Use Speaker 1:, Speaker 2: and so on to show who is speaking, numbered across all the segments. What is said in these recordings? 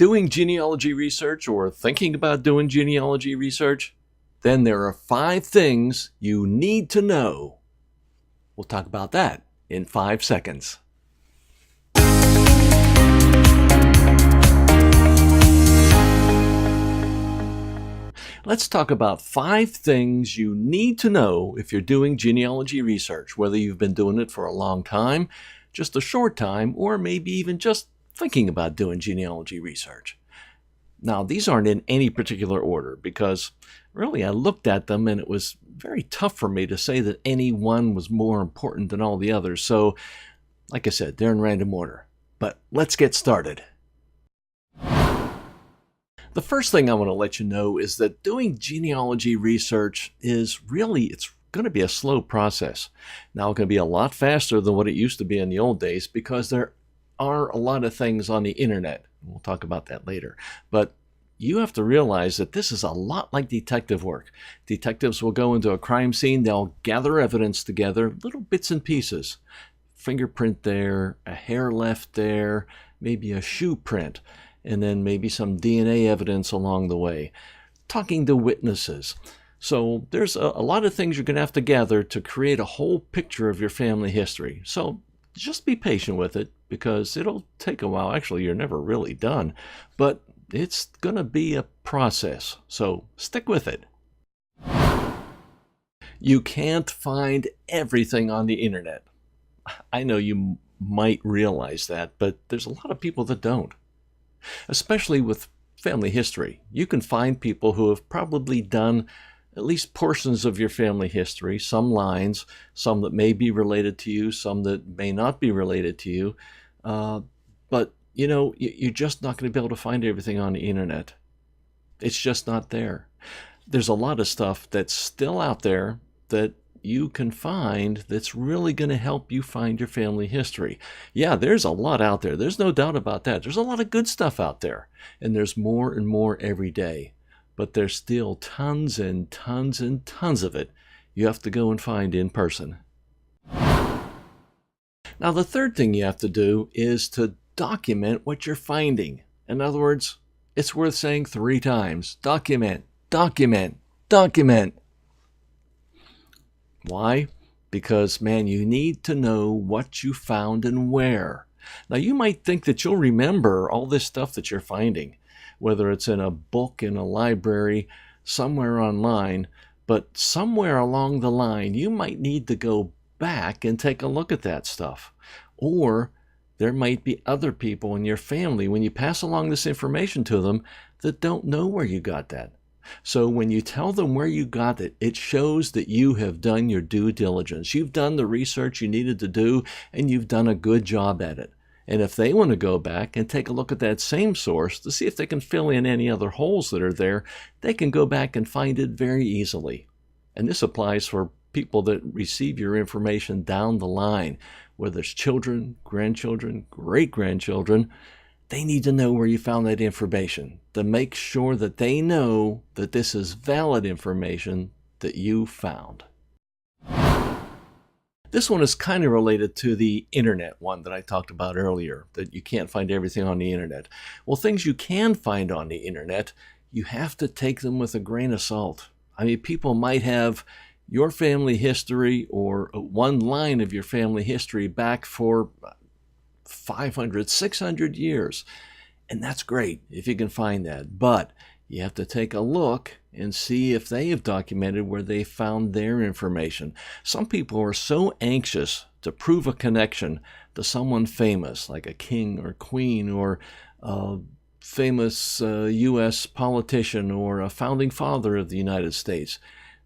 Speaker 1: doing genealogy research or thinking about doing genealogy research, then there are 5 things you need to know. We'll talk about that in 5 seconds. Let's talk about 5 things you need to know if you're doing genealogy research, whether you've been doing it for a long time, just a short time, or maybe even just thinking about doing genealogy research. Now, these aren't in any particular order because really I looked at them and it was very tough for me to say that any one was more important than all the others. So, like I said, they're in random order. But let's get started. The first thing I want to let you know is that doing genealogy research it's going to be a slow process. Now, it's going to be a lot faster than what it used to be in the old days because there are a lot of things on the internet. We'll talk about that later. But you have to realize that this is a lot like detective work. Detectives will go into a crime scene, they'll gather evidence together, little bits and pieces. Fingerprint there, a hair left there, maybe a shoe print, and then maybe some DNA evidence along the way. Talking to witnesses. So there's a lot of things you're going to have to gather to create a whole picture of your family history. So just be patient with it because it'll take a while. Actually, you're never really done, but it's going to be a process. So stick with it. You can't find everything on the internet. I know you might realize that, but there's a lot of people that don't. Especially with family history. You can find people who have probably done at least portions of your family history, some lines, some that may be related to you, some that may not be related to you. But, you're just not going to be able to find everything on the internet. It's just not there. There's a lot of stuff that's still out there that you can find that's really going to help you find your family history. Yeah, there's a lot out there. There's no doubt about that. There's a lot of good stuff out there, and there's more and more every day. But there's still tons and tons and tons of it you have to go and find in person. Now, the third thing you have to do is to document what you're finding. In other words, it's worth saying 3 times. Document, document, document. Why? Because, man, you need to know what you found and where. Now, you might think that you'll remember all this stuff that you're finding, whether it's in a book, in a library, somewhere online, but somewhere along the line, you might need to go back and take a look at that stuff. Or there might be other people in your family, when you pass along this information to them, that don't know where you got that. So when you tell them where you got it, it shows that you have done your due diligence. You've done the research you needed to do, and you've done a good job at it. And if they want to go back and take a look at that same source to see if they can fill in any other holes that are there, they can go back and find it very easily. And this applies for people that receive your information down the line, whether it's children, grandchildren, great-grandchildren. They need to know where you found that information to make sure that they know that this is valid information that you found. This one is kind of related to the internet one that I talked about earlier, that you can't find everything on the internet. Well, things you can find on the internet, you have to take them with a grain of salt. I mean, people might have your family history or one line of your family history back for 500, 600 years. And that's great if you can find that. But you have to take a look and see if they have documented where they found their information. Some people are so anxious to prove a connection to someone famous, like a king or queen or a famous U.S. politician or a founding father of the United States,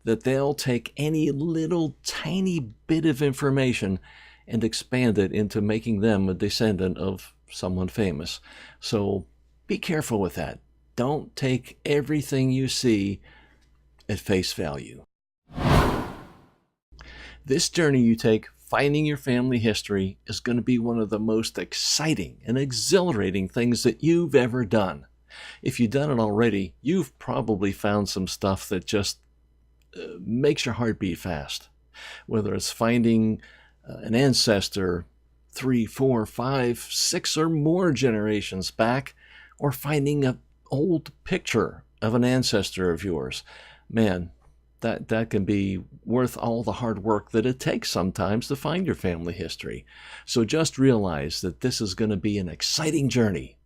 Speaker 1: that they'll take any little tiny bit of information and expand it into making them a descendant of someone famous. So be careful with that. Don't take everything you see at face value. This journey you take finding your family history is going to be one of the most exciting and exhilarating things that you've ever done. If you've done it already, you've probably found some stuff that just makes your heart beat fast. Whether it's finding an ancestor 3, 4, 5, 6 or more generations back, or finding an old picture of an ancestor of yours. Man, that can be worth all the hard work that it takes sometimes to find your family history. So just realize that this is going to be an exciting journey